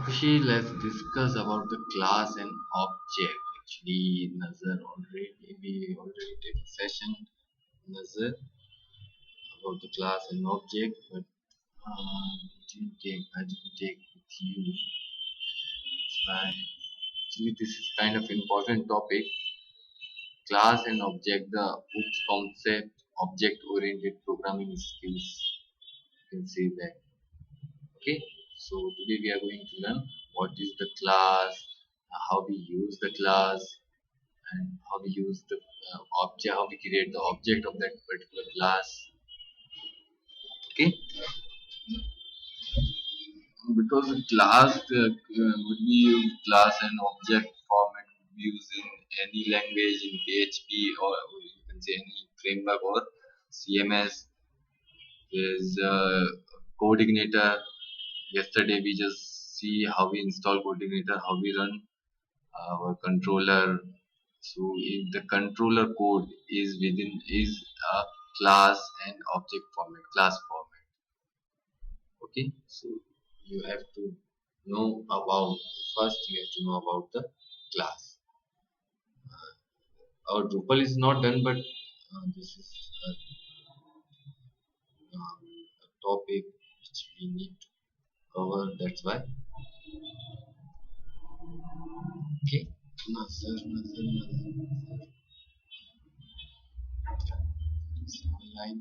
Kushi, let's discuss about the class and object. Actually, Nazar already we already did a session, Nazar, about the class and object, but I didn't take with you. That's why actually this is kind of important topic. Class and object, the OOPS concept, object-oriented programming skills. You can see that. Okay, so today we are going to learn what is the class, how we use the class, and how we use the object, how we create the object of that particular class. Okay, because the class would be used, class and object format would be used in any language in PHP, or you can say any framework or CMS. There's coordinator. Yesterday we just see how we install coordinator, how we run our controller. So if the controller code is a class and object format, class format. Okay, so you have to know about, first you have to know about the class. Our Drupal is not done, but this is a topic which we need to cover. That's why. Okay. Nazar, Nazar, Nazar. It's online.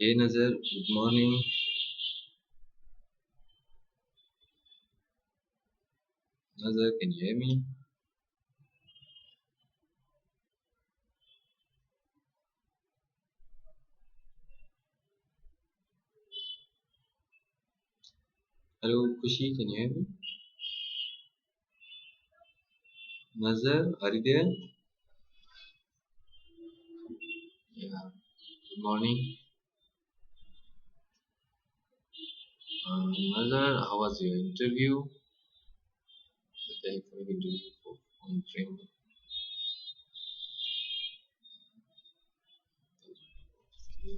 Hey Nazar, good morning. Nazar, can you hear me? Hello, Kushi, can you hear me? Nazar, are you there? Yeah. Good morning. Nazar, how was your interview? The telephonic interview for on framework. Okay.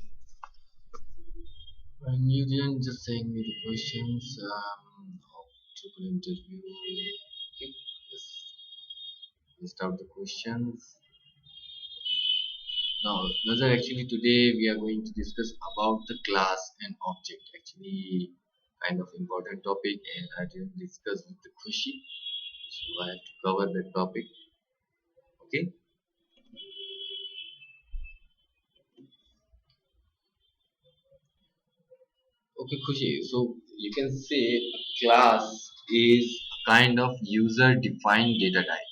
And you didn't just send me the questions of triple interview. Okay, let's list out the questions. Now, Nazar, actually today we are going to discuss about the class and object. Actually, kind of important topic, and I didn't discuss with the Kushi, so I have to cover that topic. Okay. Okay, Kushi. So you can say a class is a kind of user-defined data type.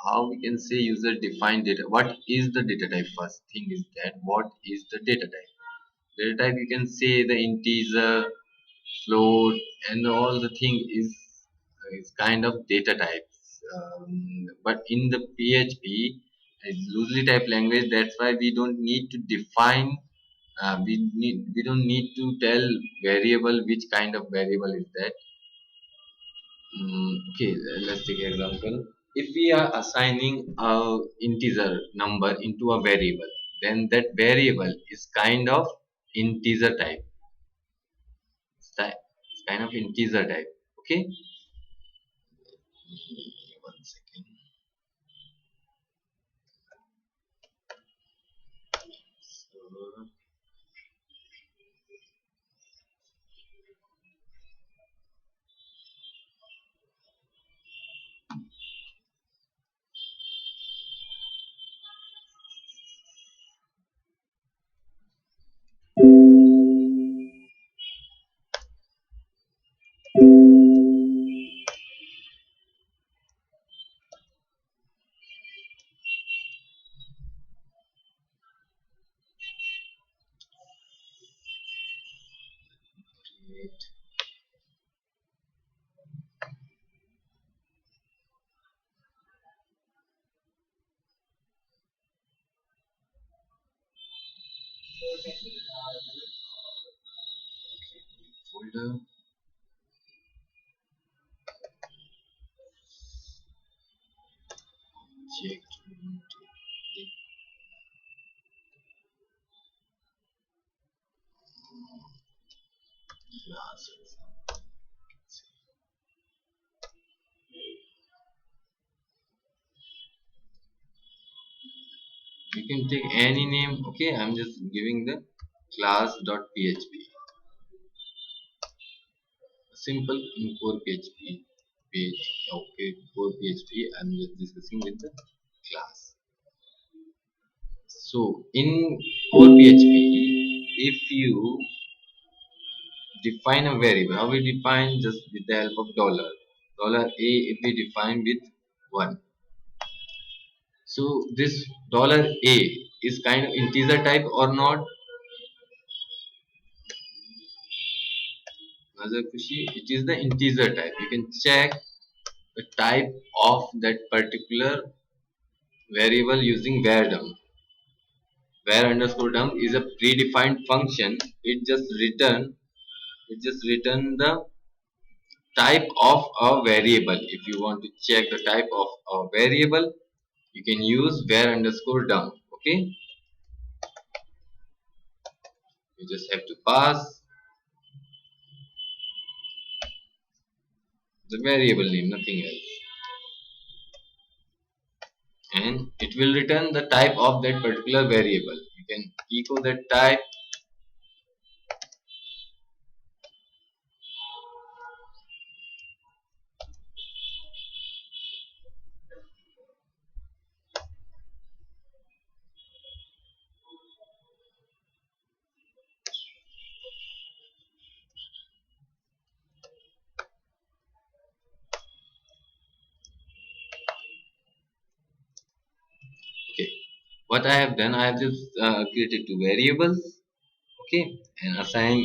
How we can say user-defined data? What is the data type? First thing is that what is the data type? Data type, you can say the integer, float, and all the thing is kind of data types. But in the PHP, it's loosely typed language. That's why we don't need to define, we don't need to tell variable which kind of variable is that. Okay, let's take an example. If we are assigning a integer number into a variable, then that variable is kind of integer type. It's kind of integer type. Okay. One second. So, create. Folder. class. You can take any name. Okay, I'm just giving the class.php. Simple in core PHP page. Okay, core PHP. I'm just discussing with the class. So in core PHP, if you define a variable, how we define? Just with the help of dollar. Dollar a, if we define with 1. So this dollar a is kind of integer type or not? Nazar Kushi, it is the integer type. You can check the type of that particular variable using var dump. Var underscore dump is a predefined function. It just return the type of a variable. If you want to check the type of a variable, you can use var underscore dump. Okay, you just have to pass the variable name, nothing else, and it will return the type of that particular variable. You can echo that type. Okay, what I have done, I have just created two variables. Okay, and assign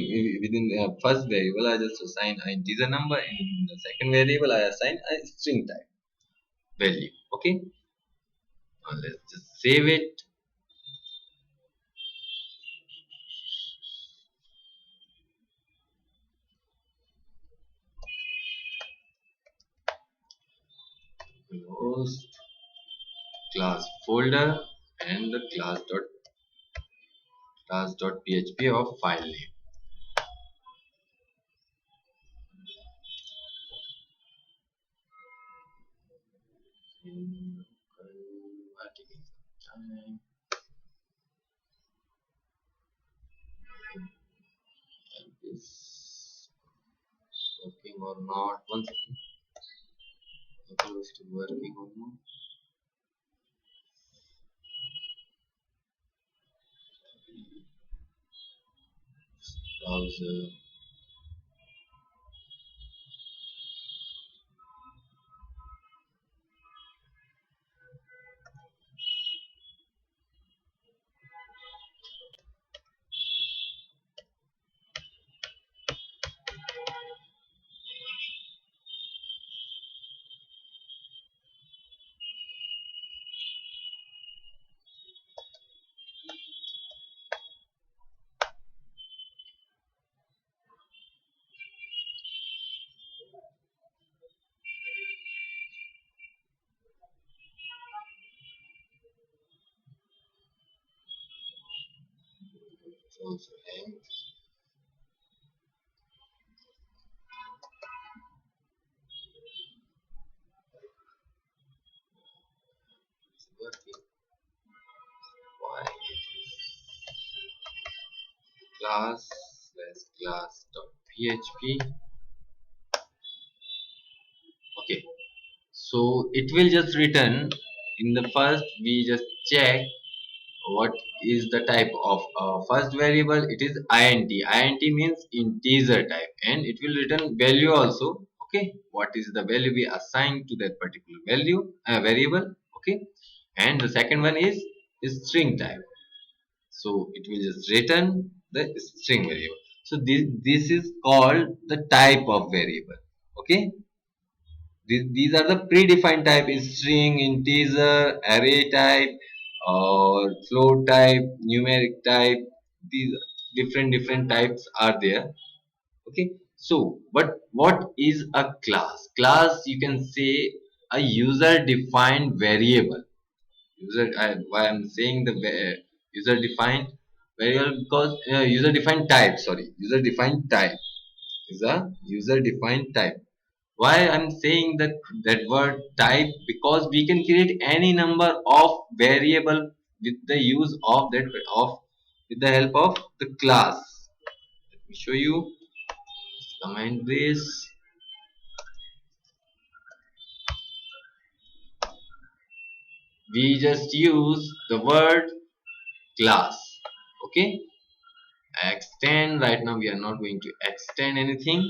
within the first variable I just assign an integer number, and in the second variable I assign a string type value. Okay, now let's just save it. Close class folder and the class.php of file name. Taking some time. Is working or not? One second. Whether it's still working or not. Browser. It's also hanged. It's working. Why it is class slash class.php. Okay, so it will just return. In the first we just check what is the type of first variable. It is int means integer type, and it will return value also. Okay, what is the value we assign to that particular value variable. Okay, and the second one is string type, so it will just return the string variable. So this is called the type of variable. Okay, these are the predefined type: is string, integer, array type, or float type, numeric type. These different types are there. Okay, so but what is a class? Class, you can say, a user defined variable. Why I'm saying the user defined variable? Because user defined type, sorry, user defined type. is a user defined type. Why I'm saying that word type? Because we can create any number of variable with the use of that of with the help of the class. Let me show you. Comment this. We just use the word class. Okay. Extend. Right now we are not going to extend anything.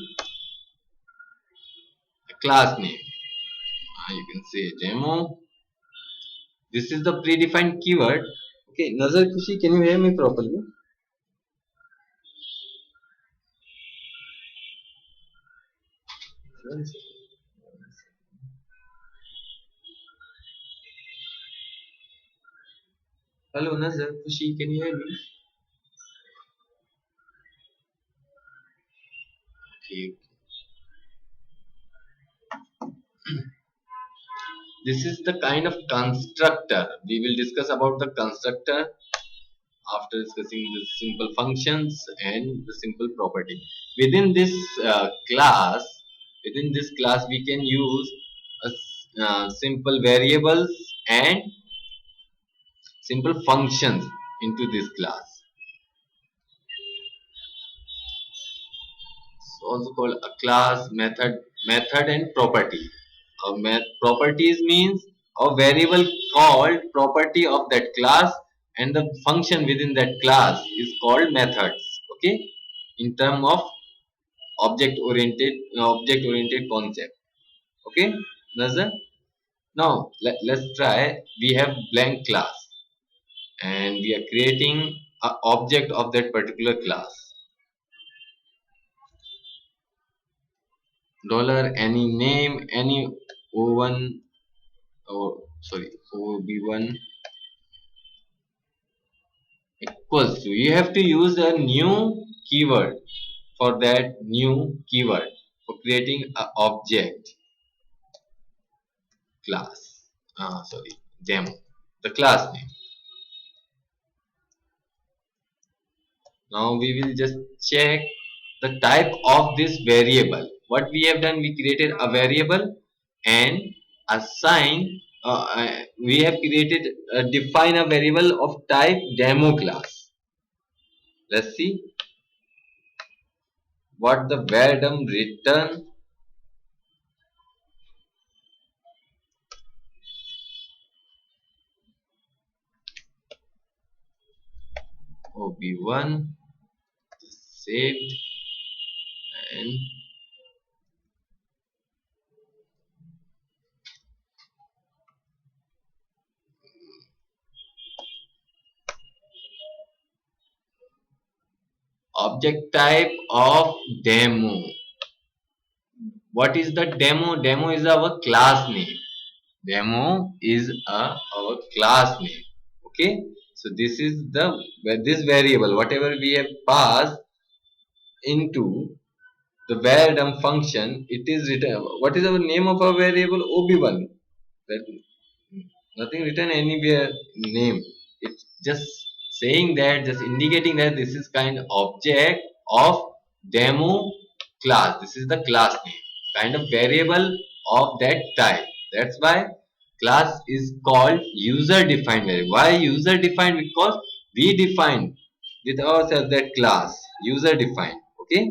The class name. You can say demo. This is the predefined keyword. Okay, Nazar Kushi, can you hear me properly? Hello, Nazar Kushi, can you hear me? Okay. This is the kind of constructor. We will discuss about the constructor after discussing the simple functions and the simple property. Within this class, within this class, we can use simple variables and simple functions into this class. It's also called a class, method and property. Properties means a variable called property of that class, and the function within that class is called methods. Okay, in term of object oriented concept. Okay, Nazar. Now let's try. We have blank class and we are creating an object of that particular class. Dollar any name any o1 or sorry ob1 equals to, you have to use a new keyword for that new keyword for creating a object class, sorry, demo, the class name. Now we will just check the type of this variable. What we have done, we created a variable and assign we have created define a variable of type demo class. Let's see what the var_dom return. ob1 saved and object type of demo. What is the demo? Demo is our class name. Demo is our class name. Okay. So this is this variable. Whatever we have passed into the var_dom function, it is written. What is our name of our variable? ob1. That nothing written anywhere name. It's just saying that, just indicating that this is kind of object of demo class. This is the class name, kind of variable of that type. That's why class is called user defined variable. Why user defined? Because we define with ourselves that class user defined. Okay,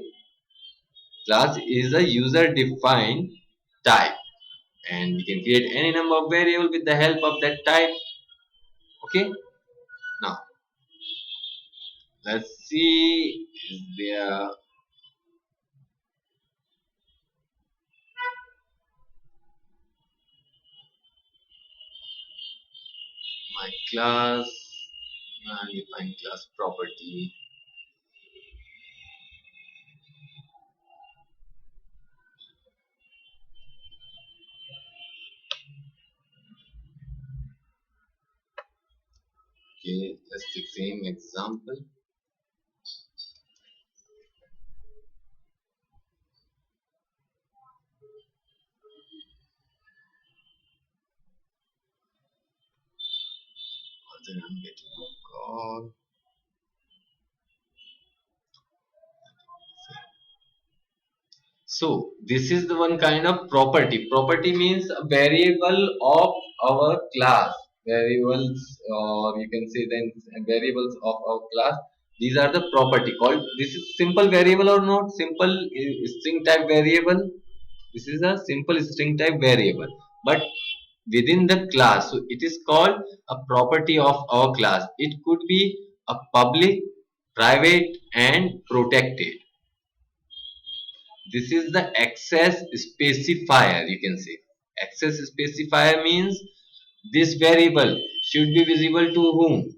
class is a user defined type, and we can create any number of variable with the help of that type. Okay, now let's see, is there my class define class property. Okay, let's take same example. Then I'm getting a call. So this is the one kind of property. Property means a variable of our class. Variables, or you can say then variables of our class. These are the property called. This is simple variable or not? Simple string type variable. This is a simple string type variable, but within the class. So it is called a property of our class. It could be a public, private, and protected. This is the access specifier, you can say. Access specifier means this variable should be visible to whom.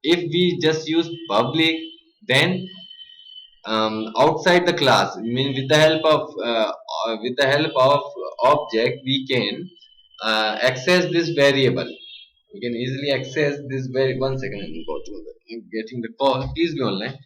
If we just use public, then outside the class, I mean with the help of object, we can access this variable. We can easily access this very. One second, I'm getting the call. Please be online.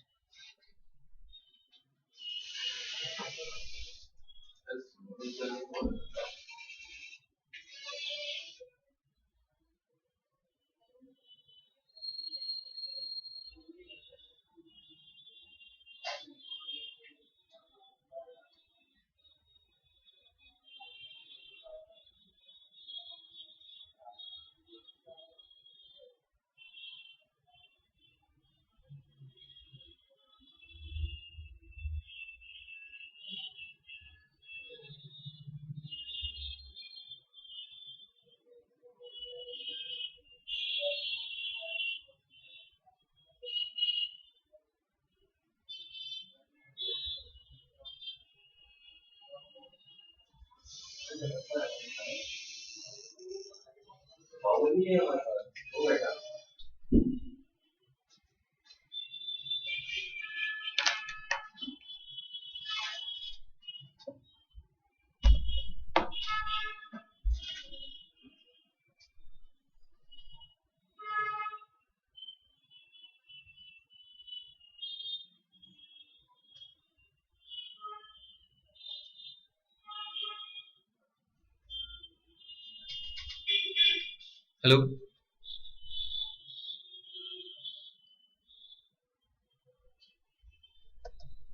Hello.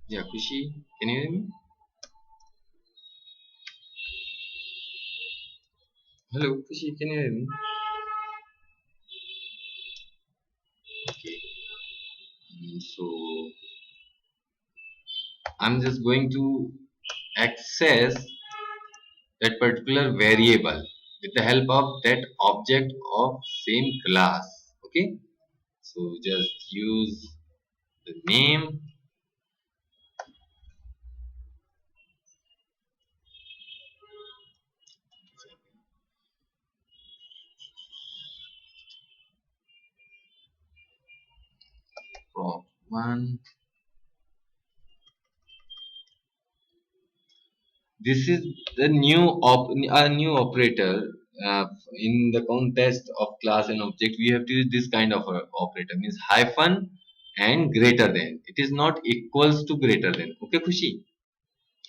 Yeah, Kushi, can you hear me? Hello, Kushi, can you hear me? Okay. So I'm just going to access that particular variable with the help of that object of same class. Okay. So just use the name prop one. This is the a new operator in the context of class and object. We have to use this kind of operator, means hyphen and greater than. It is not equals to greater than. Okay, Kushi?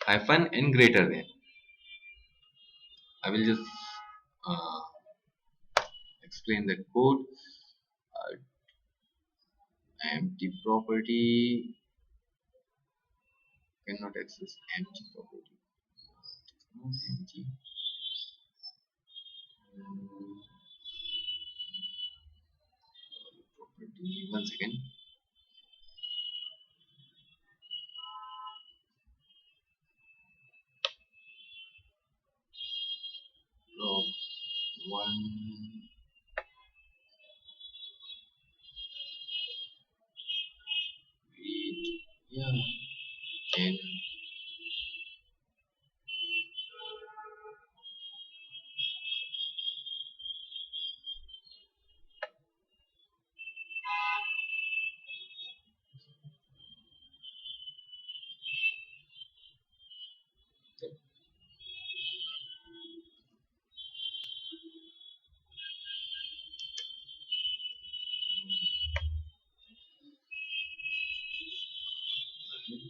Hyphen and greater than. I will just uh, explain the code. Uh, Empty property cannot access empty property. Not empty. Um, Property. One second. Prop one. Read. Yeah. Can.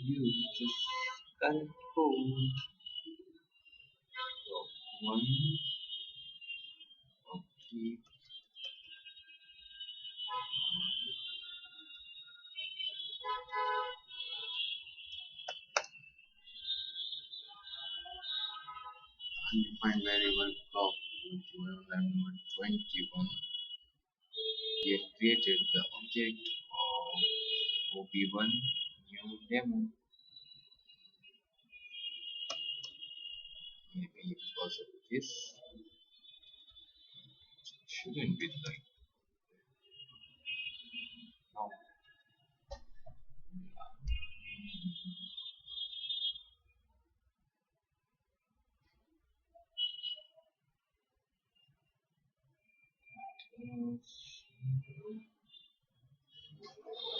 Use this current code. Prop one. Okay. undefined variable clock 21 number 21. We have created the object of OB1 new demo. Maybe because of this shouldn't be like now.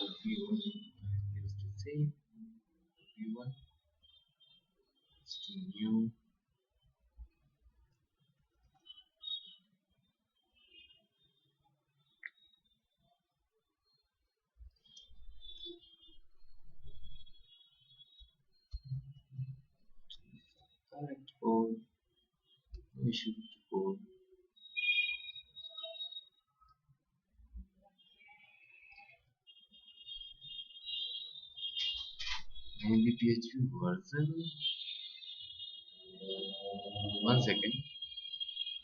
OB1 is the same. OB1 is the new correct code. We should code. Maybe PHP version. One second.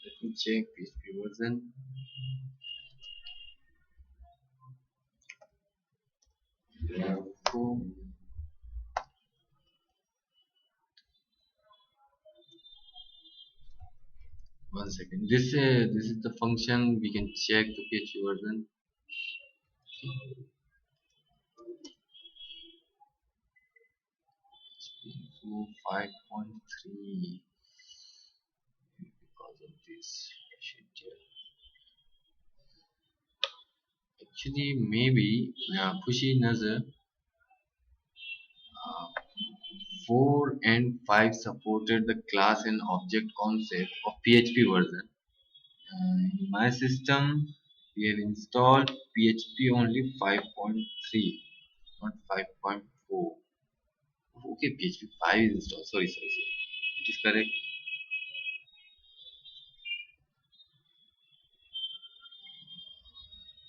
Let me check PHP version. Cool. One second. This is the function we can check the PHP version. Info 5.3 because of this shit here. Actually, maybe Pushy Nazar 4 and 5 supported the class and object concept of PHP version. In my system, we have installed PHP only 5.3, not 5.4. Okay, PHP 5 is installed. Sorry. It is correct.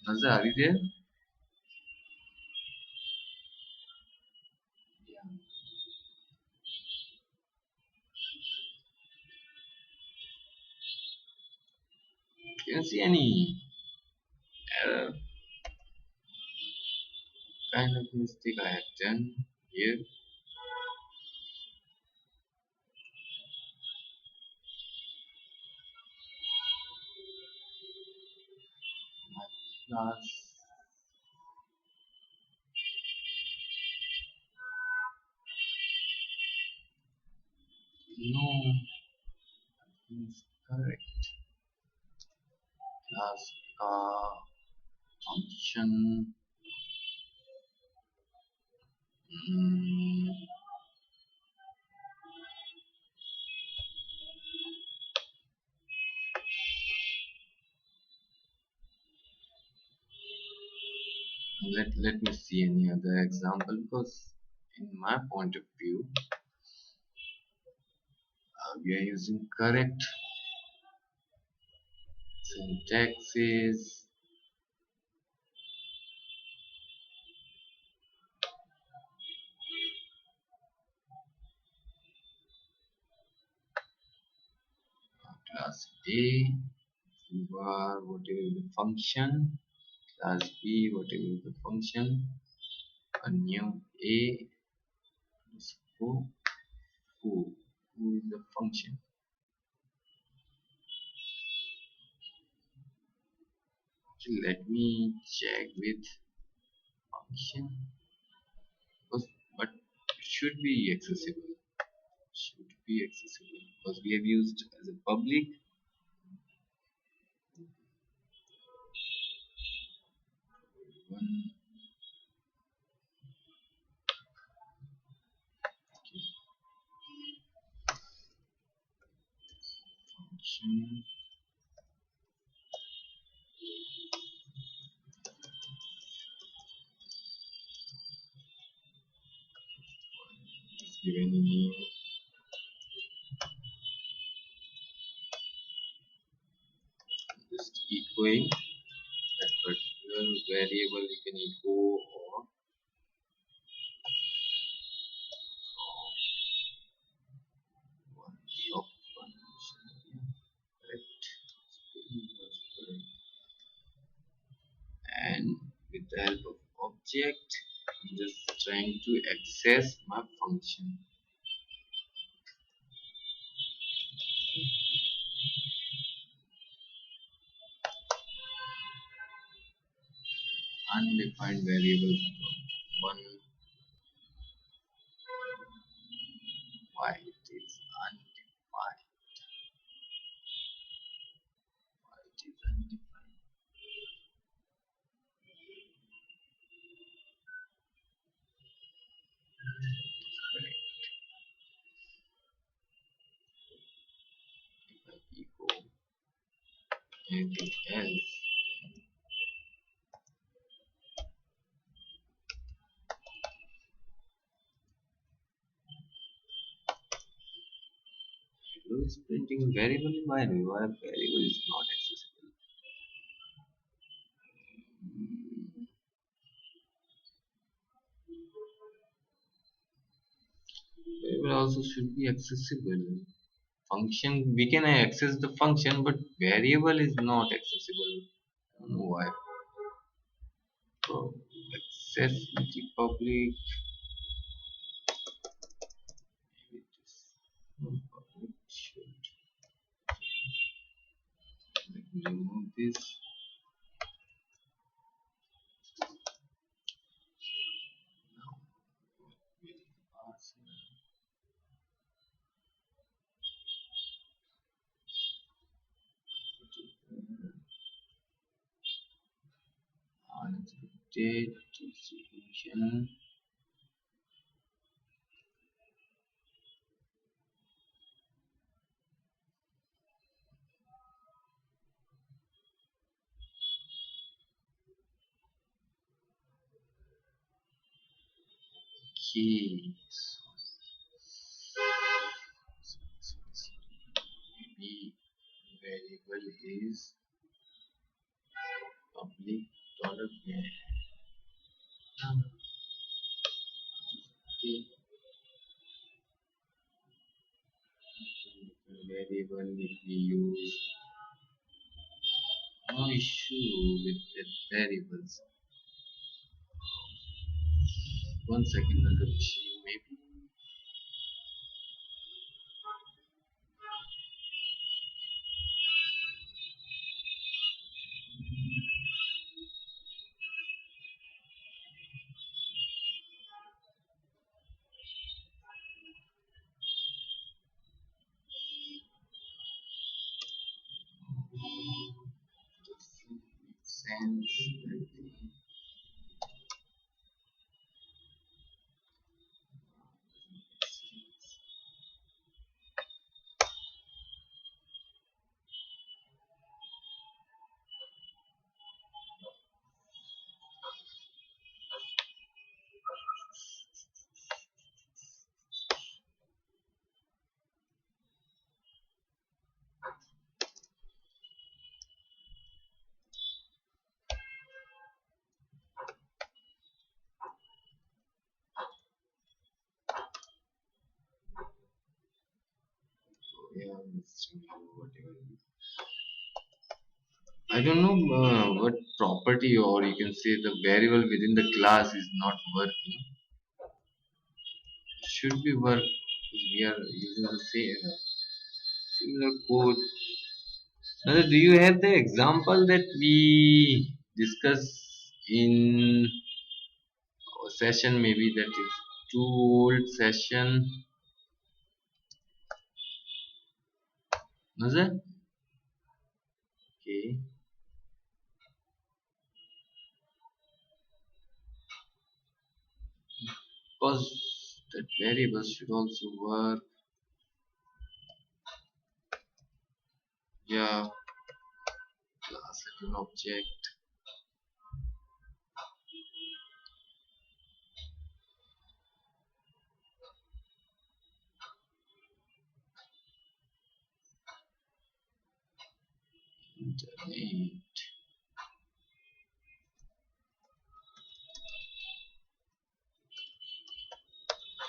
Nazar, are you there? Yeah. Can you see any error kind of mistake I have done here? My class. No, it's correct. Class function. Mm, let me see any other example because in my point of view we are using correct syntaxes. Class A var whatever the function, class B whatever the function, a new A is who is the function. Okay, let me check with function because but it should be accessible, because we have used as a public. One function is given name, just equal that particular variable. You can echo or one of function. the help of object, I'm just trying to access my function. Undefined variable one. Why it is undefined? Why it is undefined? Correct. If I echo anything else, it is printing variable in binary. Why variable is not accessible? Variable also should be accessible. Function, we can access the function, but variable is not accessible. I don't know why. So access the public. Maybe it is public should. Let me remove this. Now we'll pass unexpected distribution. Okay, maybe variable is public dollar var. Okay, variable if we use, no issue with the variables. 1 second, another machine maybe. Does it make sense? I think. Yeah, whatever. I don't know what property, or you can say the variable within the class is not working. Should be work because we are using the same similar code. Now, do you have the example that we discussed in our session? Maybe that is too old session. Was it? Okay. Because that variable should also work. Yeah, class and an object. Internet.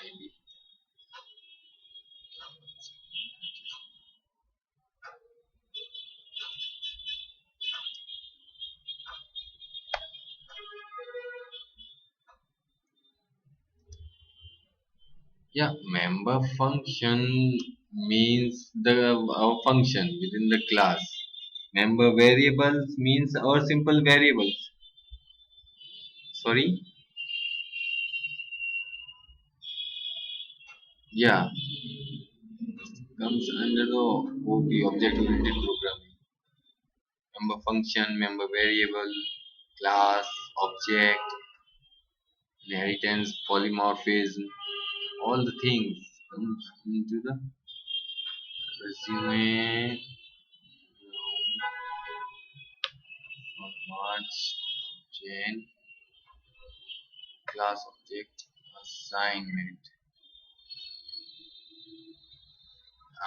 Maybe. Yeah, member function means the our function within the class. Member variables means our simple variables. Sorry. Yeah, comes under the OP, object oriented programming. Member function, member variable, class, object, inheritance, polymorphism, all the things comes into the resume. March, Jan, class object, assignment.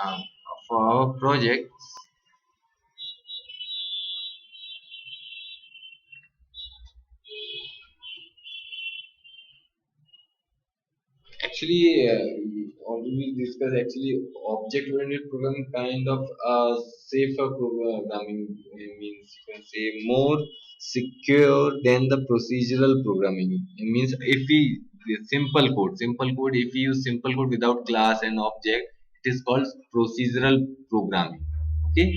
Um, for our projects, actually, already discussed. Actually, object-oriented programming kind of safer programming means you can say more secure than the procedural programming. It means if we the simple code. If we use simple code without class and object, it is called procedural programming. Okay.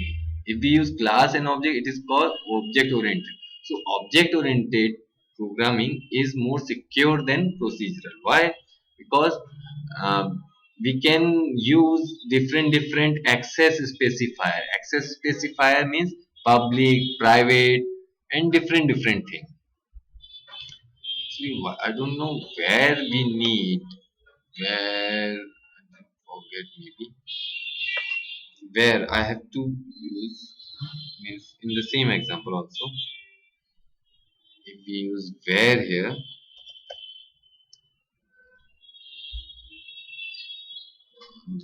If we use class and object, it is called object-oriented. So, object-oriented programming is more secure than procedural. Why? Because we can use different access specifier. Access specifier means public, private, and different thing. Actually, I don't know where we need, where I forget, maybe where I have to use, means in the same example also. If we use where here,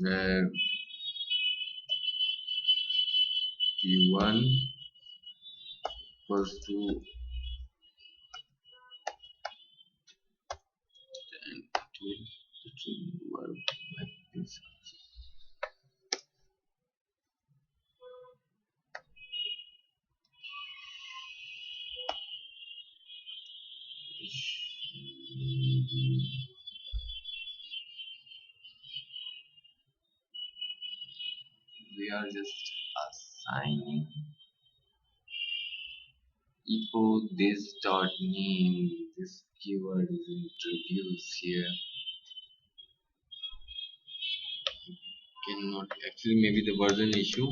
where v1 equals to, and it will work like this. We are just assigning echo this dot name. This keyword is introduced here. Cannot, actually, maybe the version issue.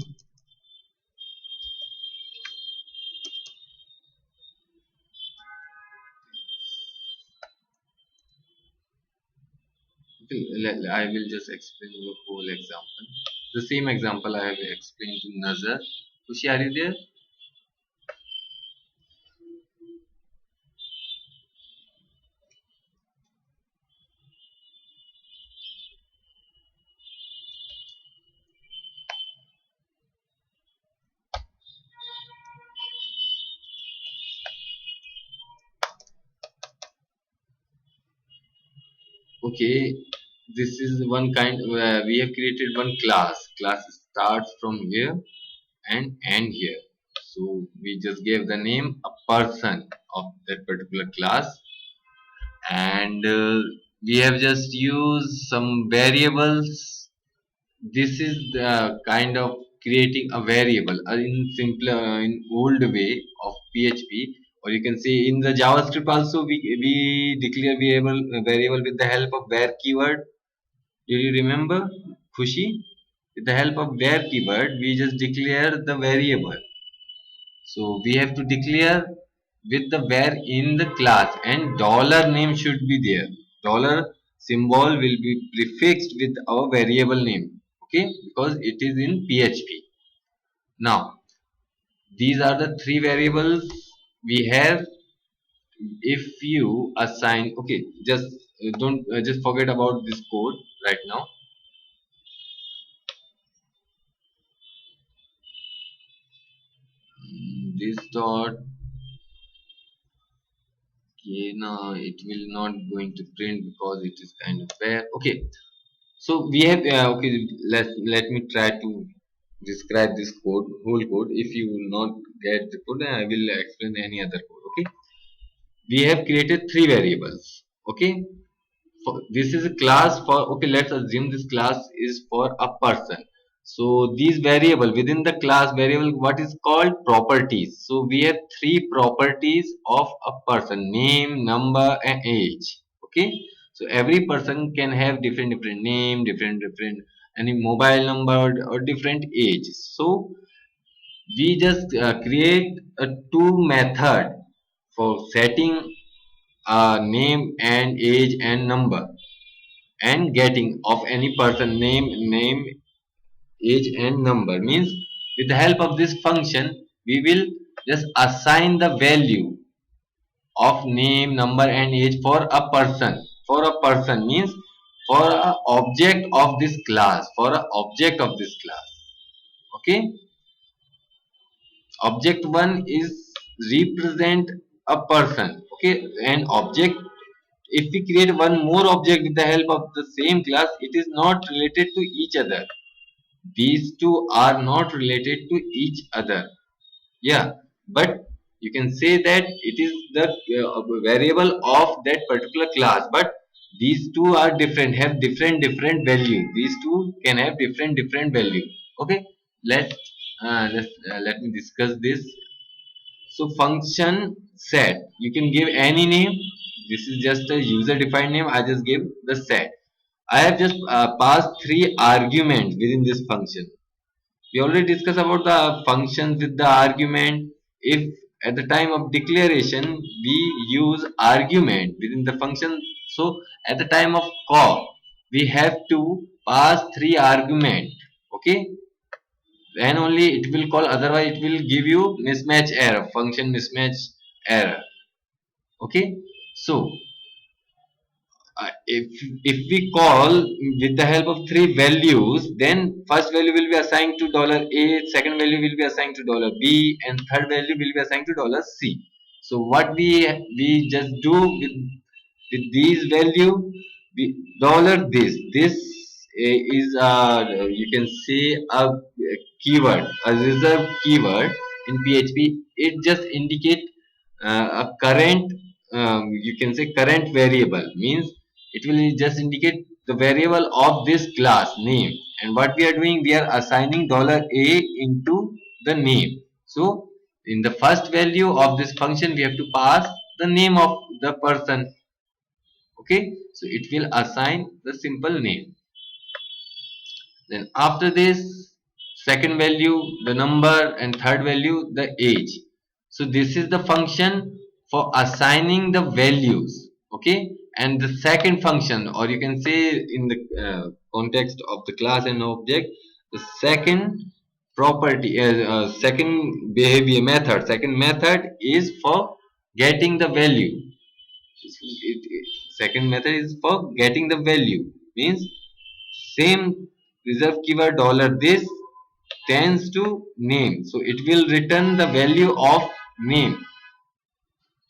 Okay, I will just explain the whole example. The same example I have explained to Nazar. Kushi, are you there? Okay, this is one kind. We have created one class. Class starts from here and end here. So we just gave the name a person of that particular class, and we have just used some variables. This is the kind of creating a variable in simpler, in old way of PHP, or you can say in the JavaScript also we declare variable with the help of var keyword. Do you remember, Khushi? With the help of var keyword, we just declare the variable. So we have to declare with the var in the class, and dollar name should be there. Dollar symbol will be prefixed with our variable name. Okay, because it is in PHP. Now these are the three variables we have. If you assign, okay, just don't just forget about this code right now. This dot, okay, no, it will not going to print because it is kind of fair. Okay, so we have okay. Let me try to describe this code, whole code. If you will not get the code, then I will explain any other code. Okay, we have created three variables. Okay, this is a class for, okay, let's assume this class is for a person. So these variable within the class variable, what is called properties. So we have three properties of a person: name, number, and age. Okay, so every person can have different name, different any mobile number, or different age. So we just create a two method for setting name and age and number, and getting of any person name, age, and number. Means with the help of this function, we will just assign the value of name, number, and age for a person. For a person means for a object of this class. For a object of this class. Okay, object one is represent a person. Okay, and object, if we create one more object with the help of the same class, it is not related to each other. These two are not related to each other. Yeah, but you can say that it is the variable of that particular class, but these two are different, have different value. These two can have different value. Okay, let me discuss this. So function set, you can give any name. This is just a user defined name. I just give the set. I have just passed three arguments within this function. We already discussed about the functions with the argument. If at the time of declaration we use argument within the function, so at the time of call we have to pass three argument. Okay, then only it will call, otherwise it will give you mismatch error, function mismatch error. Okay, so if we call with the help of three values, then first value will be assigned to $a, second value will be assigned to $b, and third value will be assigned to $c. So what we just do with these value, we dollar this is you can say a keyword, a reserved keyword in PHP. It just indicate a current, you can say current variable. Means it will just indicate the variable of this class name, and what we are doing, we are assigning $a into the name. So in the first value of this function we have to pass the name of the person. Okay, so it will assign the simple name. Then after this, second value the number, and third value the age. So this is the function for assigning the values. Okay, and the second function, or you can say in the context of the class and object, the second property, second behavior method, second method is for getting the value. Second method is for getting the value. Means same reserve keyword $this tends to name, so it will return the value of name.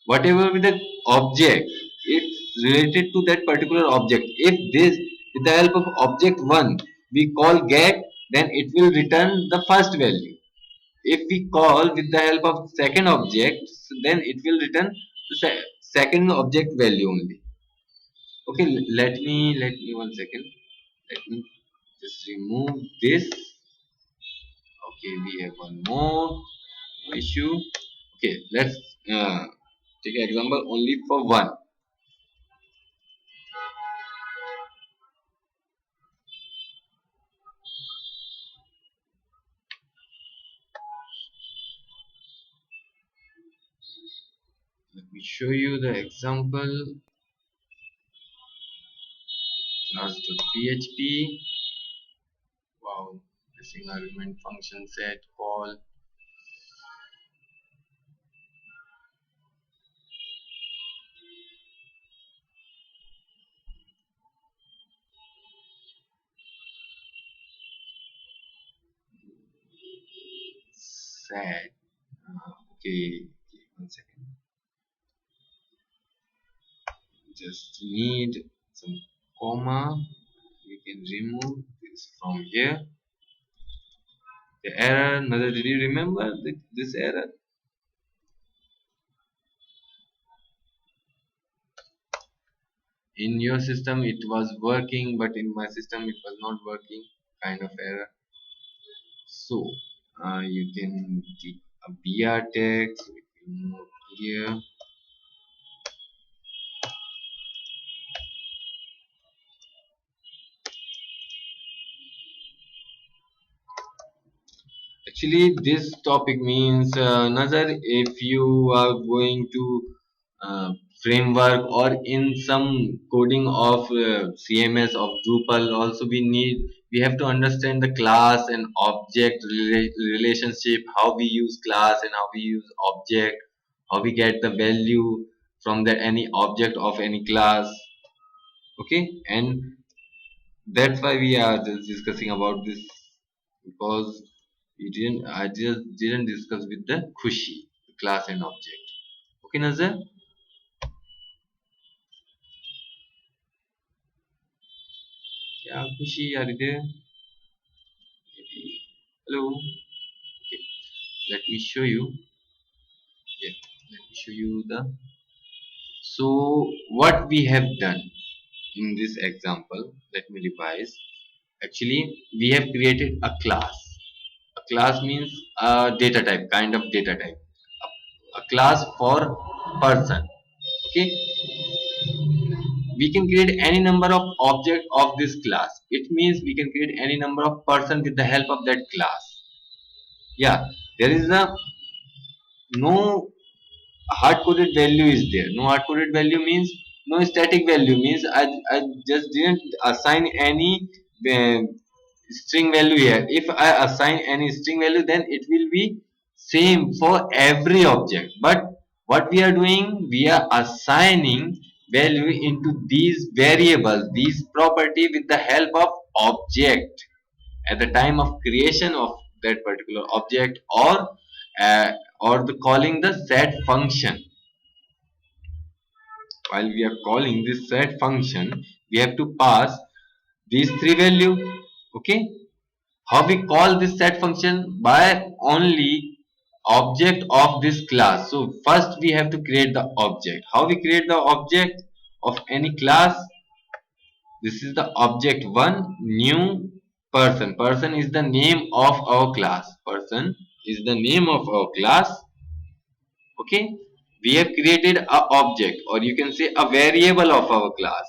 Whatever with the object, it's related to that particular object. If this with the help of object one we call get, then it will return the first value. If we call with the help of second object, then it will return the second object value only. Okay, let me 1 second. Let me just remove this. Okay, we have one more issue. Okay, let's uh, take an example only for one. Let me show you the example. Class.php. Wow, missing argument function set call. Set. Okay, 1 second. Just need some comma. We can remove this from here. The error. Another, did you remember this error? in your system it was working, but in my system it was not working, kind of error. So you can take a BR text, we can move here. Actually, this topic means, Nazar, if you are going to uh, framework or in some coding of CMS of Drupal, also we have to understand the class and object relationship, how we use class and how we use object, how we get the value from that any object of any class. Okay, and that's why we are just discussing about this, because I just didn't discuss with the Khushi, the class and object. Okay, Nazar? Yeah, Khushi, are you there? Maybe. Hello. Okay, let me show you. Yeah, let me show you the. So what we have done in this example, let me revise. Actually, we have created a class. A class means a data type, kind of data type. A class for person. Okay, we can create any number of object of this class. It means we can create any number of person with the help of that class. Yeah, there is a no hard coded value is there. No hard coded value means no static value means I just didn't assign any uh, string value here. If I assign any string value, then it will be same for every object. But what we are doing, we are assigning value into these variables, these property with the help of object at the time of creation of that particular object, uh, or the calling the set function. While we are calling this set function, we have to pass these three value. Okay, how we call this set function? By only object of this class. So first we have to create the object. How we create the object of any class? This is the object one, new person. Person is the name of our class. Person is the name of our class. Okay, we have created a object, or you can say a variable of our class.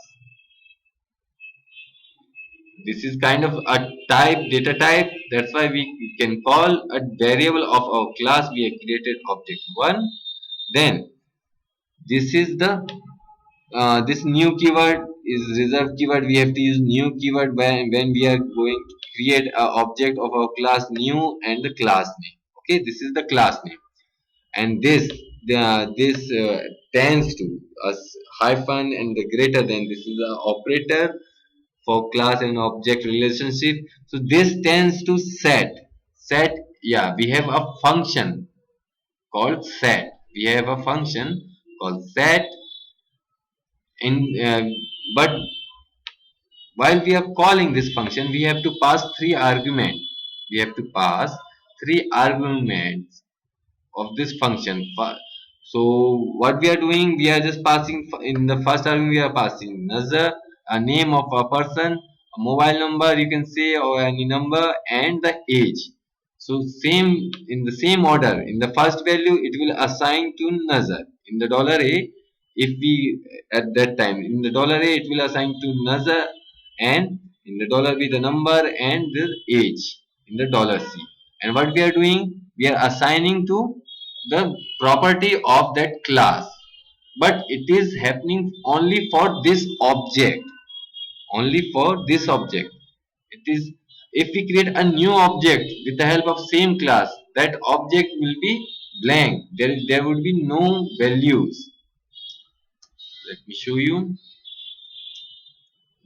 This is kind of a type, data type. That's why we can call a variable of our class. We have created object one. Then this is the this new keyword is reserved keyword. We have to use new keyword when we are going to create a object of our class new and the class name. Okay, this is the class name, and this tends to hyphen and the greater than. This is the operator for class and object relationship. So this tends to set. Yeah, we have a function called set. We have a function called set in but while we are calling this function, we have to pass three arguments. We have to pass three arguments of this function. So what we are doing, we are just passing in the first argument we are passing Nazar, a name of a person, a mobile number you can say, or any number, and the age. So same in the same order. In the first value it will assign to Nazar. In the $A, if we at that time in the $A it will assign to Nazar, and in the $B the number and the age in the $C. And what we are doing, we are assigning to the property of that class, but it is happening only for this object, only for this object. It is, if we create a new object with the help of same class, that object will be blank. There would be no values. Let me show you.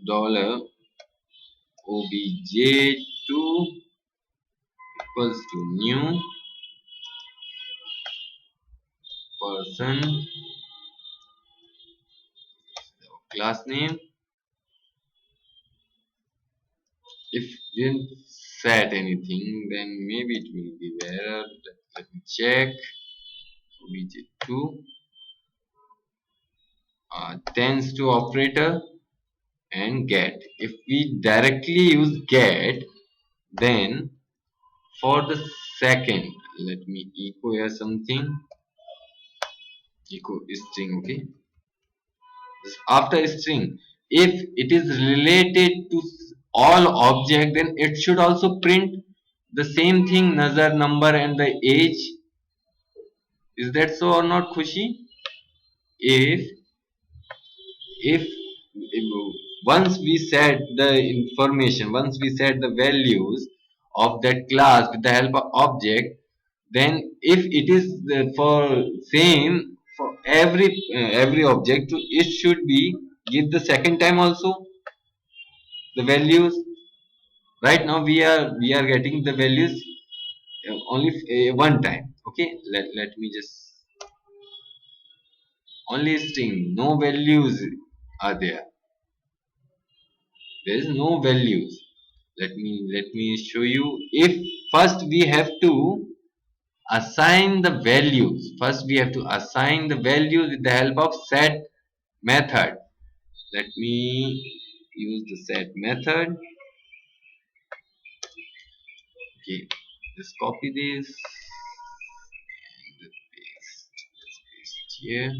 Dollar obj2 equals to new person, class name. If didn't set anything, then maybe it will be error. Let me check. Obj2 tends to operator and get. If we directly use get, then for the second, let me echo here something, echo string, okay. After string, if it is related to all object, then it should also print the same thing, nazar, number and the age. Is that so or not, Khushi? If if once we set the information, once we set the values of that class with the help of object, then if it is for same for every object, it should be give the second time also the values. Right now we are getting the values only one time, okay. Let me just only string, no values are there. There is no values. Let me show you. If first we have to assign the values, first we have to assign the values with the help of set method. Let me use the set method. Okay, just copy this and paste here.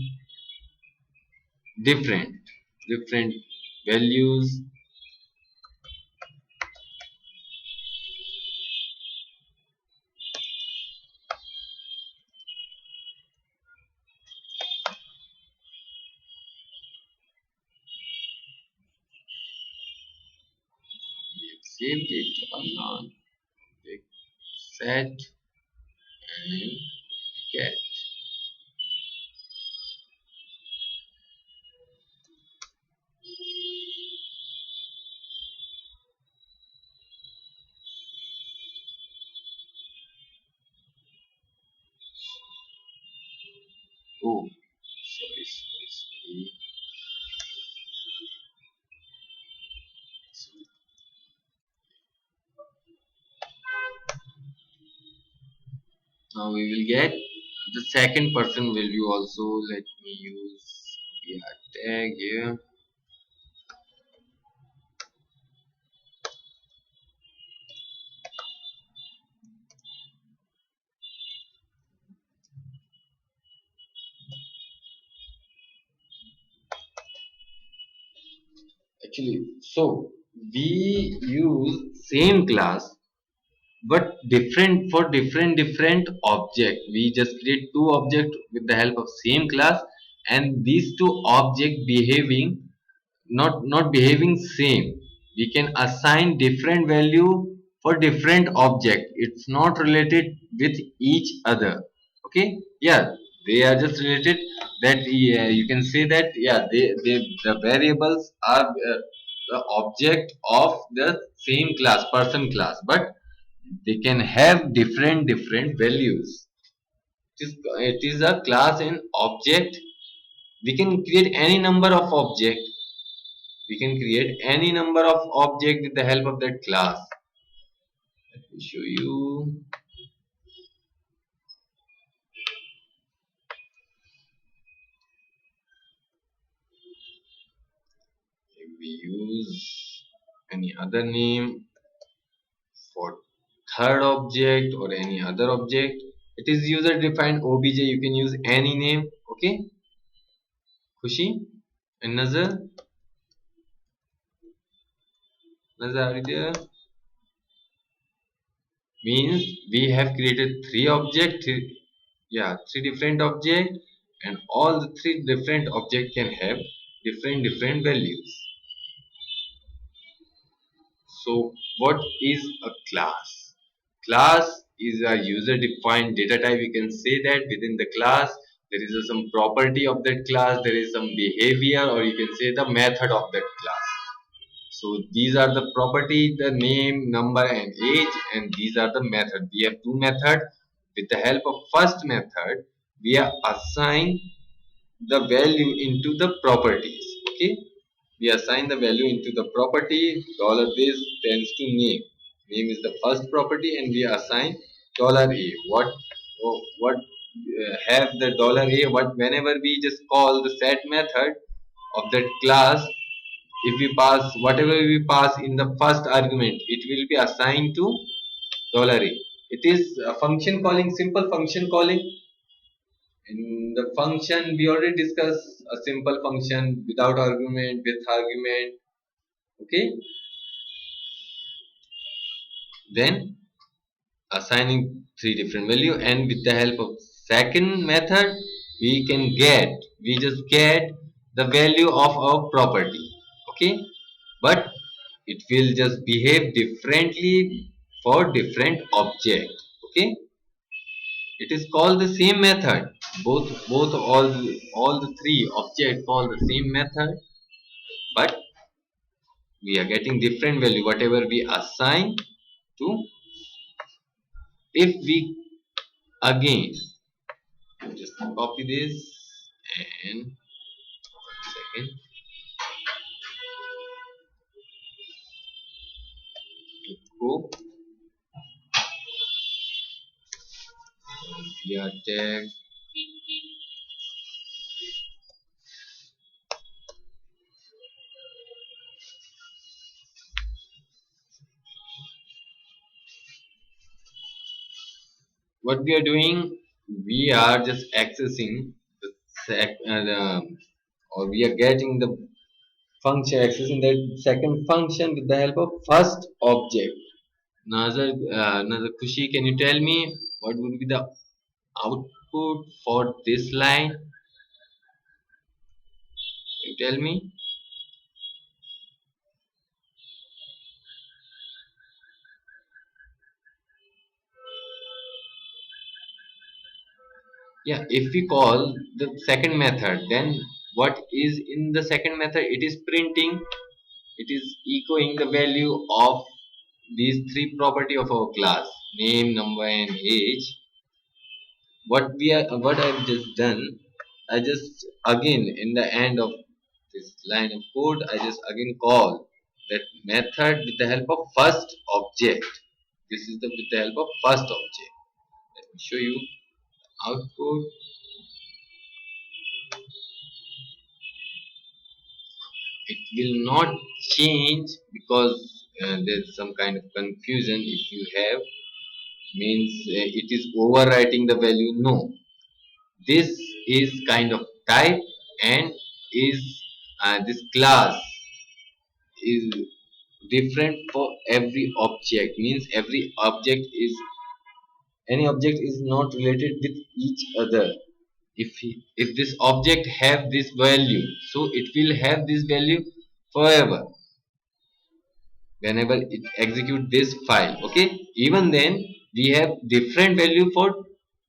Different values. We have saved it or not. Okay, set and get. Oh, sorry. Now we will get the second person value also. Let me use tag here. Actually, so we use same class but different for different object. We just create two object with the help of same class, and these two object behaving not behaving same. We can assign different value for different object. It's not related with each other, okay. Yeah, they are just related that, yeah, you can say that, yeah, they the variables are the object of the same class, person class, but they can have different values. It is a class and object. We can create any number of object. We can create any number of object with the help of that class. Let me show you. If we use any other name for third object or any other object, it is user defined obj. You can use any name, okay. Khushi and Nazar, are you there? Means we have created three object, yeah, three different object, and all the three different object can have different values. So what is a class? Class is a user defined data type. You can say that within the class there is some property of that class, there is some behavior, or you can say the method of that class. So these are the property, the name, number and age, and these are the method. We have two method. With the help of first method, we are assign the value into the properties, okay. We assign the value into the property. $this tends to name is the first property, and we assign $a. What have the $a, what whenever we just call the set method, of that class, if we pass whatever we pass in the first argument, it will be assigned to $a. It is a function calling, simple function calling. In the function we already discussed a simple function without argument, with argument. Okay, then assigning three different value, and with the help of second method we just get the value of our property. Okay, but it will just behave differently for different object. Okay, it is called the same method. Both all the three object call the same method, but we are getting different value whatever we assign to. If we again just copy this and second go via tag, what we are doing, we are just accessing the or we are getting the function, accessing that second function with the help of first object. Nazar Kushi, can you tell me what would be the output for this line? Can you tell me? Yeah, if we call the second method, then what is in the second method? It is printing, it is echoing the value of these three property of our class: name, number, and age. What I've just done, I just again in the end of this line of code, I just again call that method with the help of first object. This is the with the help of first object. Let me show you output. It will not change because there's some kind of confusion. If you have, means it is overwriting the value. No, this is kind of type, and is this class is different for every object, means every object is, any object is not related with each other. If this object have this value, so it will have this value forever whenever it execute this file. Okay, even then we have different value for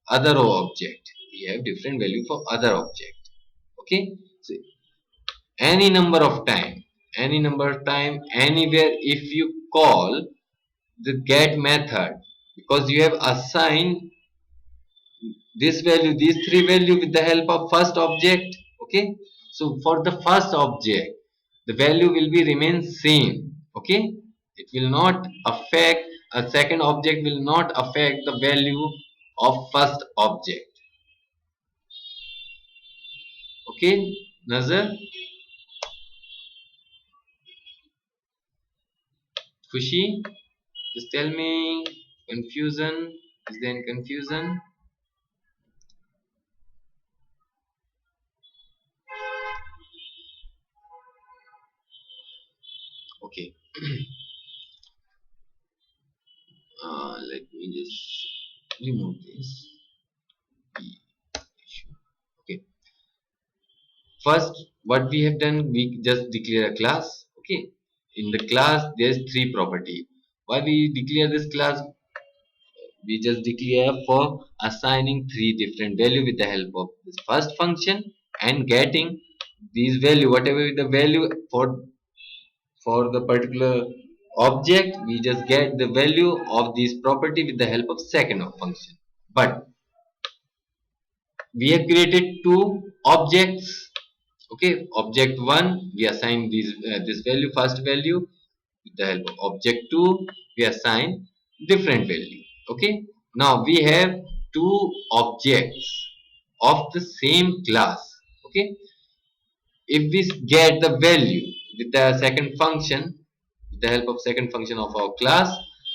other object, we have different value for other object. Okay, so any number of time anywhere, if you call the get method, because you have assigned this value, these three value with the help of first object. Okay, so for the first object the value will be remain same. Okay, it will not affect, a second object will not affect the value of first object. Okay, Nazar, Kushi, just tell me, confusion, is there any confusion? Okay. Let me just remove this. Okay, first what we have done, we just declare a class. Okay, in the class there's three property. Why we declare this class? We just declare for assigning three different value with the help of this first function, and getting these value, whatever the value for the particular object, we just get the value of this property with the help of second function. But we have created two objects. Okay, object 1 we assign this value, first value. With the help of object 2 we assign different value. Okay, now we have two objects of the same class. Okay, if we get the value with the second function, with the help of second function of our class,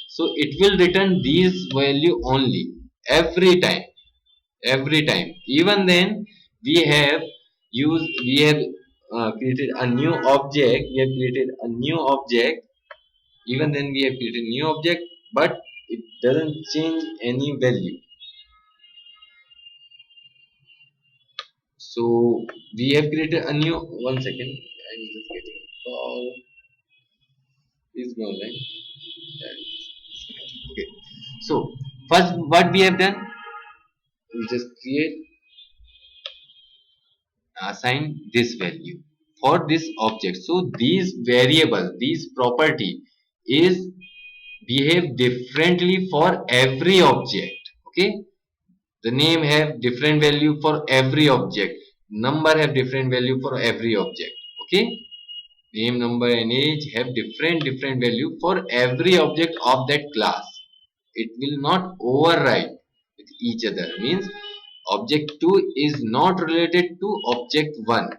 so it will return these value only every time, every time. Even then we have created a new object, we have created a new object, even then we have created new object, but it doesn't change any value. So we have created a new, one second, I'm just getting a call, please go online. Okay, so first what we have done, we just create, assign this value for this object. So these variable, these property is behave differently for every object. Okay, the name have different value for every object, number have different value for every object. Okay, name, number and age have different value for every object of that class. It will not override with each other, means object 2 is not related to object 1.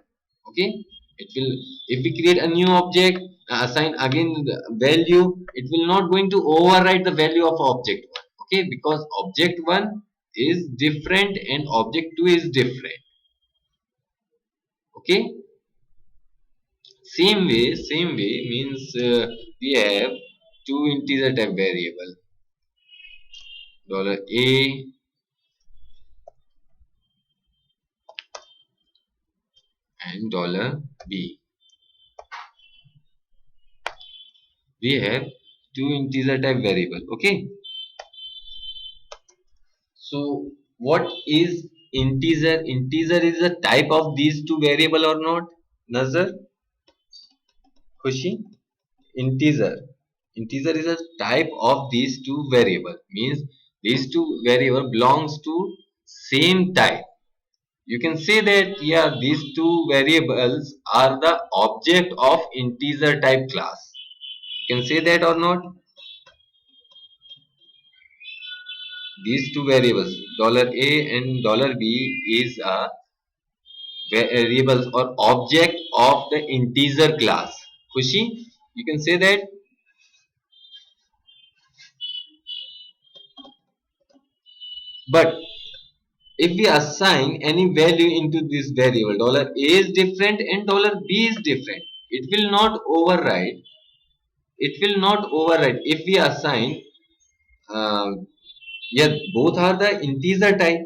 Okay, it will, if we create a new object, assign again the value, it will not going to override the value of object 1. Okay, because object 1 is different and object 2 is different. Okay, same way means we have two integer type variable, $a and $b. We have two integer type variable. Okay, so what is integer? Integer is a type of these two variable or not, Nazar, Khushi? Integer is a type of these two variable, means these two variable belongs to same type. You can say that, yeah, these two variables are the object of integer type class. You can say that or not? These two variables, $a and $b, is a variables or object of the integer class. Khushi, you can say that. But if we assign any value into this variable, $a is different and $b is different, it will not override. It will not override if we assign. Uh, yeah, both are the integer type,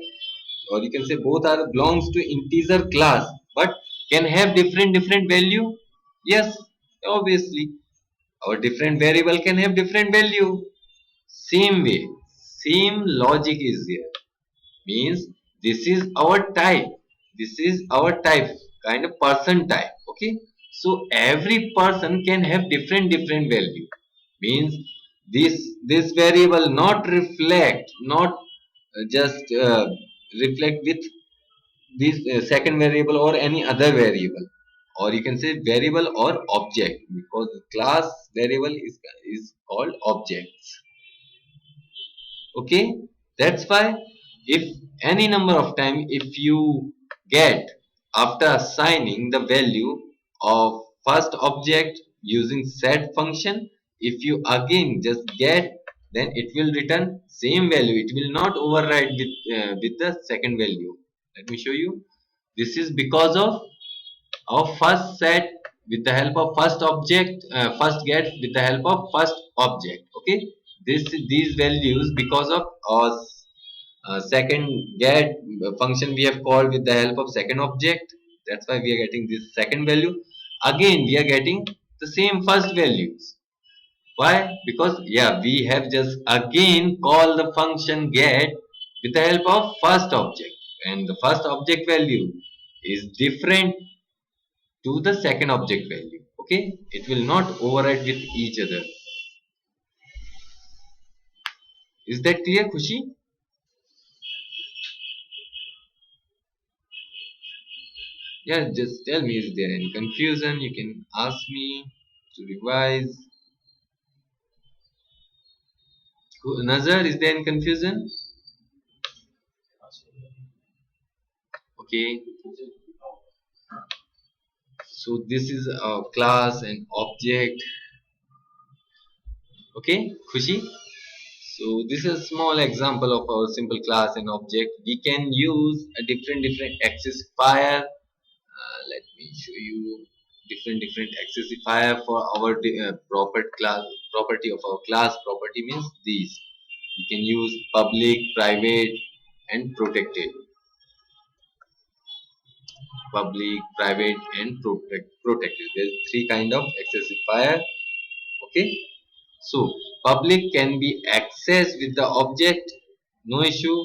or you can say both are belongs to integer class, but can have different value. Yes, obviously, our different variable can have different value. Same way, same logic is here, means this is our type, this is our type, kind of person type. Okay, so every person can have different value, means this variable not reflect, not just reflect with this second variable or any other variable, or you can say variable or object, because the class variable is called objects. Okay, that's why if any number of time, if you get, after assigning the value of first object using set function, if you again just get, then it will return same value, it will not override with the second value. Let me show you. This is because of our first set with the help of first object, first get with the help of first object. Okay, these values because of our second get function we have called with the help of second object, that's why we are getting this second value. Again we are getting the same first values. Why? Because yeah, we have just again call the function get with the help of first object, and the first object value is different to the second object value. Okay, it will not override with each other. Is that clear, Khushi? Yeah, just tell me, is there any confusion? You can ask me to revise. Nazar, is there any confusion? Okay. So this is a class and object. Okay, Khushi. So this is a small example of our simple class and object. We can use a different accessifier. Let me show you different accessifier for our property of our class. Property means these. We can use public, private, and protected. Public, private, and protected. There's three kind of accessifier. Okay. So public can be accessed with the object, no issue.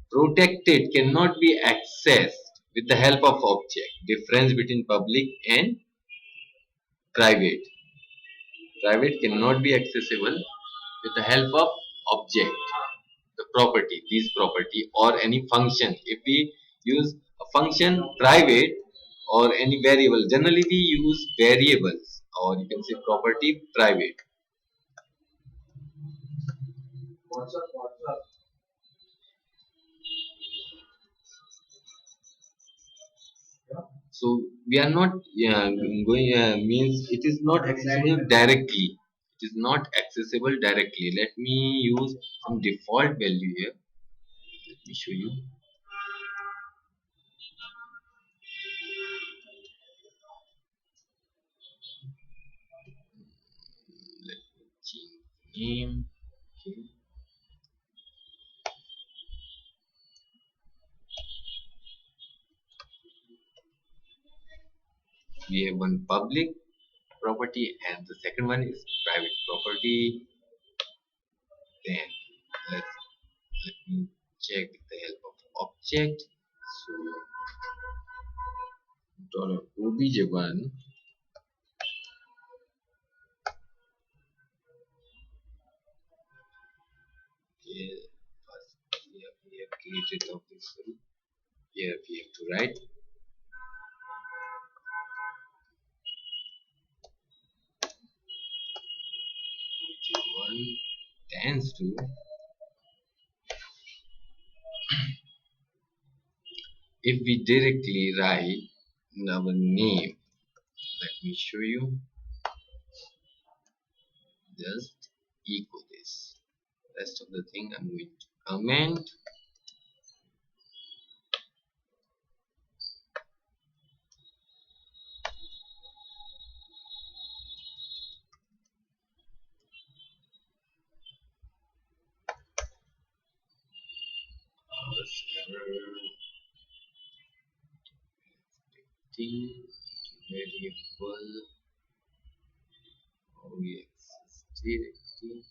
Protected cannot be accessed with the help of object. Difference between public and private. Private cannot be accessible with the help of object, the property, this property or any function. If we use a function private or any variable, generally we use variables or you can say property private. So we are not going means it is not accessible directly. It is not accessible directly. Let me use some default value here. Let me show you. Let me change name. Okay. We have one public property and the second one is private property. Then let me check with the help of object. So $obj1 here. First we have created object. Sorry. Here we have to write one tends to if we directly write our name. Let me show you. Just echo this. Rest of the thing I'm going to comment. Variable directly.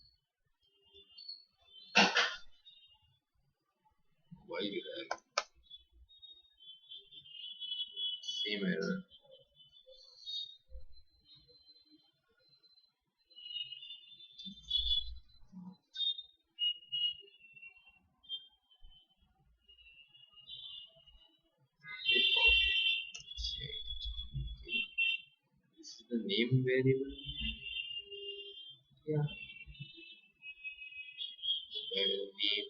Why you have same error? This is the name variable. Yeah. Variable name.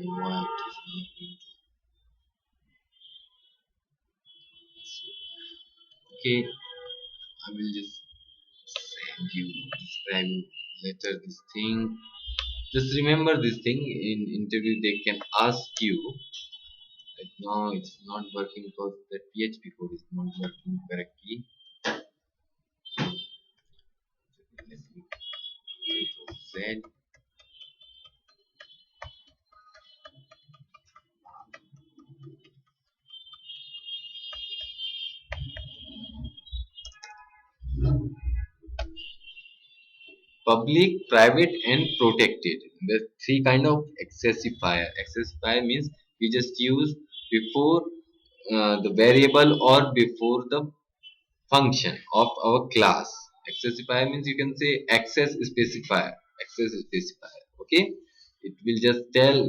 What is name? Okay, I will just send you describe later this thing. Just remember this thing in interview they can ask you that no it's not working because the PHP code is not working correctly. Let me Control Z. Public, private, and protected. The three kind of accessifier. Accessifier means we just use before the variable or before the function of our class. Accessifier means you can say access specifier. Access specifier. Okay, it will just tell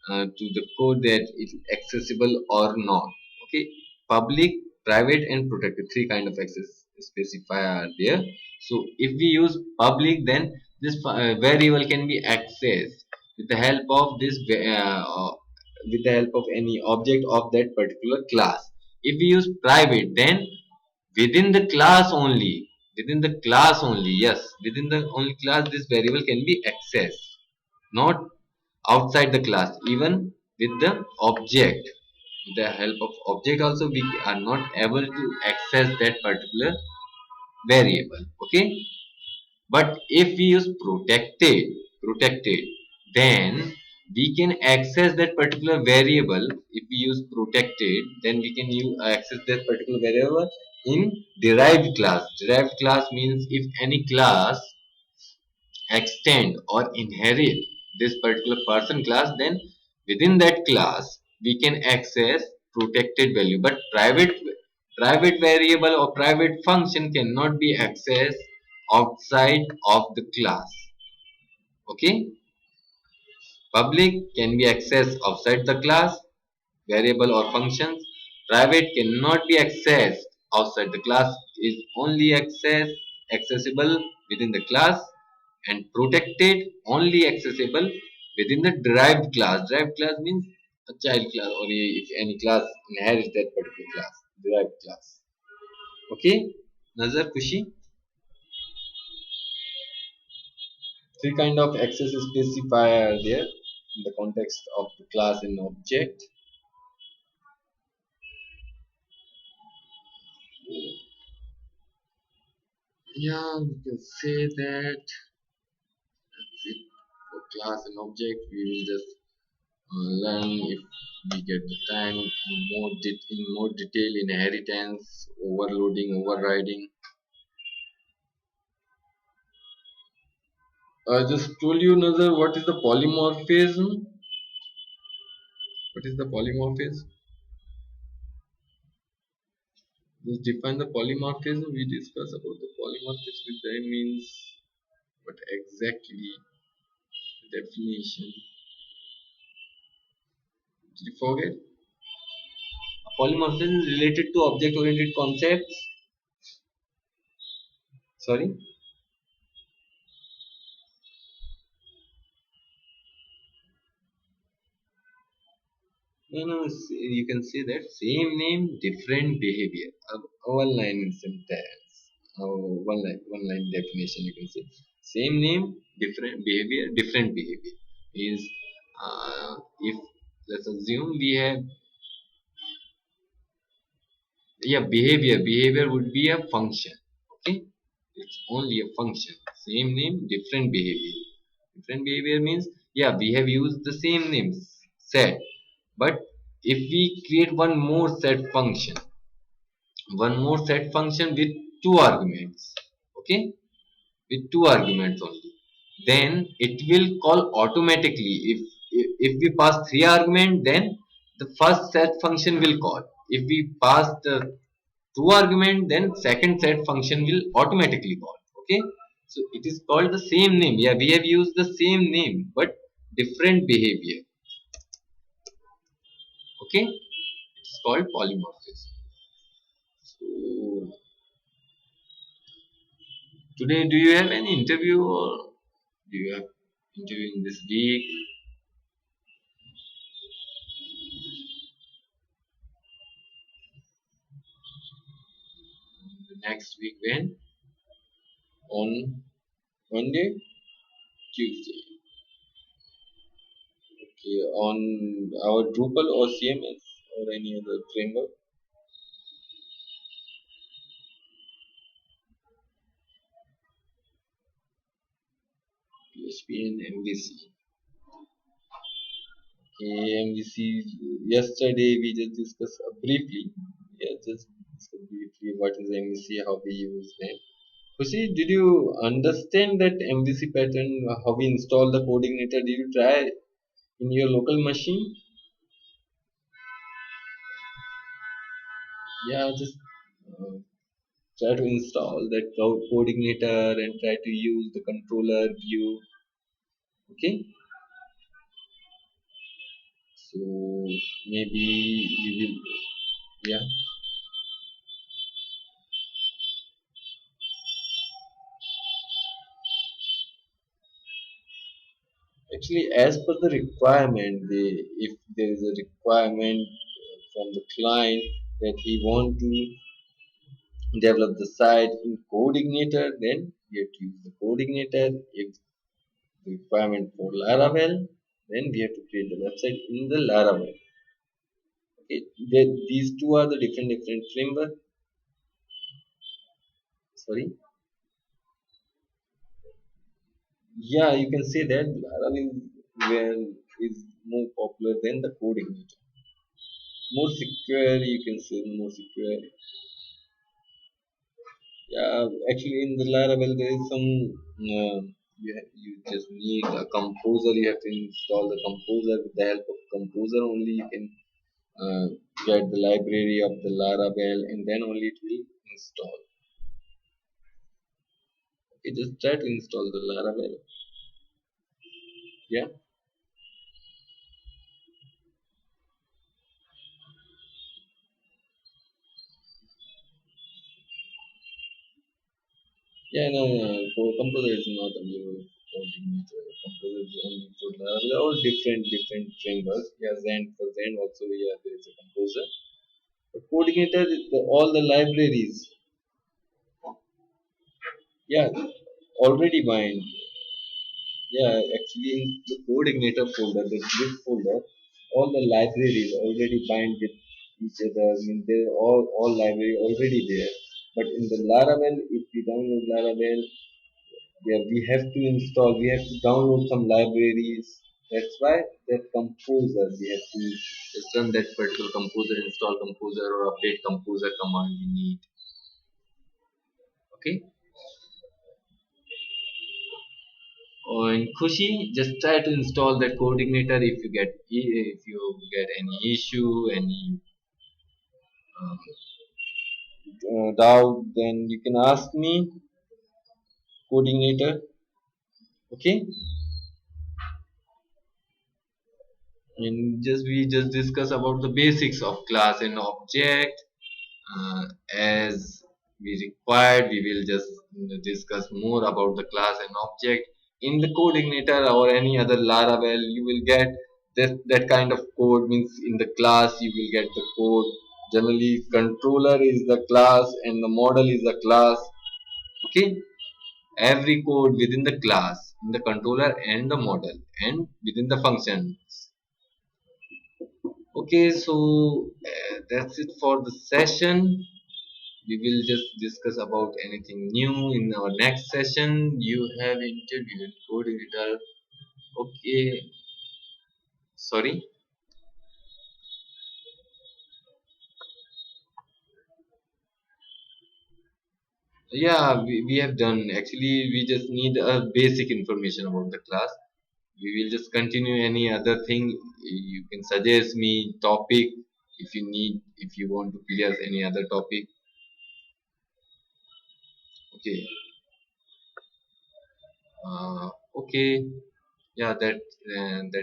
to the code that it is accessible or not. Okay, public, private, and protected. Three kind of access specifier are there. So if we use public, then this variable can be accessed with the help of with the help of any object of that particular class. If we use private, then within the class only, yes, within the only class this variable can be accessed, not outside the class. Even with the object, with the help of object also, we are not able to access that particular variable. Okay. But if we use protected, then we can access that particular variable. If we use protected, then we can access that particular variable in derived class. Derived class means if any class extend or inherit this particular person class, then within that class we can access protected value. But private variable or private function cannot be accessed outside of the class. Okay. Public can be accessed outside the class variable or functions. Private cannot be accessed outside the class, is only accessible within the class. And protected only accessible within the derived class. Derived class means a child class, or if any class inherits that particular class, derived class. Okay. Nazar, Kushi? Three kind of access specifier are there in the context of the class and object. Yeah, we can say that with for class and object we will just learn, if we get the time, in more detail, inheritance, overloading, overriding. I just told you another, what is the polymorphism? What is the polymorphism? Just define the polymorphism. We discuss about the polymorphism. That means what exactly? Definition. Did you forget? Polymorphism related to object-oriented concepts. Sorry. No, no, you can say that same name, different behavior. One line in sentence. One line definition. You can say same name, different behavior. Different behavior is if let's assume we have, yeah, behavior. Behavior would be a function. Okay, it's only a function. Same name, different behavior. Different behavior means, yeah, we have used the same names set, but if we create one more set function with two arguments, okay, with two arguments only, then it will call automatically. If we pass three arguments, then the first set function will call. If we pass the two argument, then second set function will automatically call. Okay, so it is called the same name. Yeah, we have used the same name but different behavior. Okay, it's called polymorphism. So today, do you have any interview, or do you have interview in this week? The next week when? On Monday, Tuesday. Okay, on our Drupal or CMS or any other framework. PHP and MVC. Okay, MVC. Yesterday we just discussed briefly. Yeah, just discuss briefly what is MVC, how we use them. Kushi, did you understand that MVC pattern? How we install the coordinator? Did you try in your local machine? Yeah, just uh, try to install that coordinator and try to use the controller view. Okay, so maybe we will, yeah, Actually, as per the requirement, if there is a requirement from the client that he want to develop the site in coordinator, then we have to use the coordinator. If the requirement for Laravel, then we have to create the website in the Laravel. Okay, these two are the different framework. Sorry, yeah, you can say that Laravel is more popular than the coordinator. More secure, you can say more secure. Yeah, actually, in the Laravel, there is some. You just need a composer. You have to install the composer. With the help of composer, only you can uh, get the library of the Laravel, and then only it will install. Okay, just try to install the Laravel. Yeah, yeah, no. For composer is not available for coordinator. Composer is only for Laravel or different frameworks. Yeah, Zen for Zen also. Yeah, there is a composer. But coordinator is all the libraries. Yeah, already bind. Yeah, actually in the coordinator folder, the zip folder, all the libraries already bind with each other. I mean, they're all library already there. But in the Laravel, if we download Laravel, yeah, we have to install, we have to download some libraries. That's why that composer, we have to just run that particular composer, install composer or update composer command we need. Okay. Or in Kushi, just try to install that coordinator. If you get any issue, any um, doubt, then you can ask me, coordinator. Okay, and we just discuss about the basics of class and object. As we required, we will just discuss more about the class and object in the coordinator or any other Laravel. You will get that kind of code. Means in the class you will get the code. Generally, controller is the class and the model is the class. Okay, every code within the class, in the controller and the model, and within the functions. Okay, so that's it for the session. We will just discuss about anything new in our next session. You have interviewed coordinator. Okay, sorry. Yeah, we have done. Actually, we just need a basic information about the class. We will just continue any other thing. You can suggest me topic if you need, if you want to clear any other topic. Okay. Okay. Yeah, that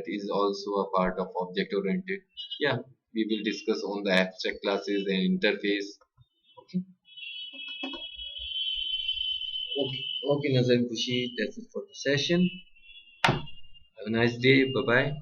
is also a part of object oriented. Yeah, we will discuss on the abstract classes and interface. Okay. Okay, okay, Nazar Kushi, that's it for the session. Have a nice day. Bye bye.